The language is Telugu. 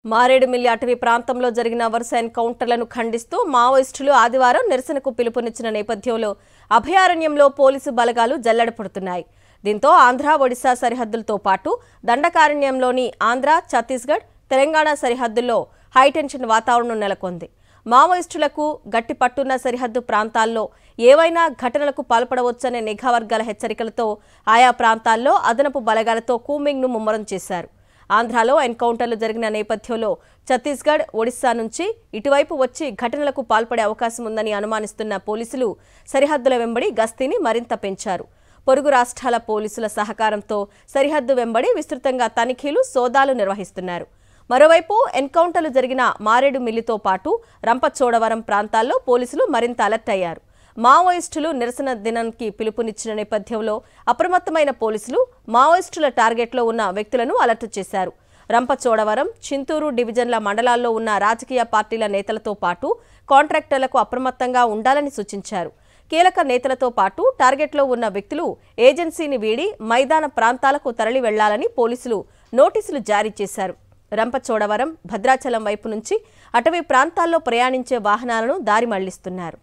మారేడుమిల్లి అటవీ ప్రాంతంలో జరిగిన వరుస ఎన్కౌంటర్లను ఖండిస్తూ మావోయిస్టులు ఆదివారం నిరసనకు పిలుపునిచ్చిన నేపథ్యంలో అభయారణ్యంలో పోలీసు బలగాలు జల్లెడపడుతున్నాయి. దీంతో ఆంధ్ర, ఒడిశా సరిహద్దులతో పాటు దండకారణ్యంలోని ఆంధ్ర, ఛత్తీస్గఢ్, తెలంగాణ సరిహద్దుల్లో హైటెన్షన్ వాతావరణం నెలకొంది. మావోయిస్టులకు గట్టి పట్టున్న సరిహద్దు ప్రాంతాల్లో ఏవైనా ఘటనలకు పాల్పడవచ్చనే నిఘా వర్గాల హెచ్చరికలతో ఆయా ప్రాంతాల్లో అదనపు బలగాలతో కూంబింగ్ను ముమ్మరం చేశారు. ఆంధ్రాలో ఎన్కౌంటర్లు జరిగిన నేపథ్యంలో ఛత్తీస్గఢ్, ఒడిశా నుంచి ఇటువైపు వచ్చి ఘటనలకు పాల్పడే అవకాశం ఉందని అనుమానిస్తున్న పోలీసులు సరిహద్దుల వెంబడి గస్తీని మరింత పెంచారు. పొరుగు రాష్ట్రాల పోలీసుల సహకారంతో సరిహద్దు వెంబడి విస్తృతంగా తనిఖీలు, సోదాలు నిర్వహిస్తున్నారు. మరోవైపు ఎన్కౌంటర్లు జరిగిన మారేడుమిల్లితో పాటు రంపచోడవరం ప్రాంతాల్లో పోలీసులు మరింత అలర్ట్ అయ్యారు. మావోయిస్టులు నిరసన దినానికి పిలుపునిచ్చిన నేపథ్యంలో అప్రమత్తమైన పోలీసులు మావోయిస్టుల టార్గెట్లో ఉన్న వ్యక్తులను అలర్ట్ చేశారు. రంపచోడవరం, చింతూరు డివిజన్ల మండలాల్లో ఉన్న రాజకీయ పార్టీల నేతలతో పాటు కాంట్రాక్టర్లకు అప్రమత్తంగా ఉండాలని సూచించారు. కీలక నేతలతో పాటు టార్గెట్లో ఉన్న వ్యక్తులు ఏజెన్సీని వీడి మైదాన ప్రాంతాలకు తరలి వెళ్లాలని పోలీసులు నోటీసులు జారీ చేశారు. రంపచోడవరం, భద్రాచలం వైపు నుంచి అటవీ ప్రాంతాల్లో ప్రయాణించే వాహనాలను దారి మళ్లిస్తున్నారు.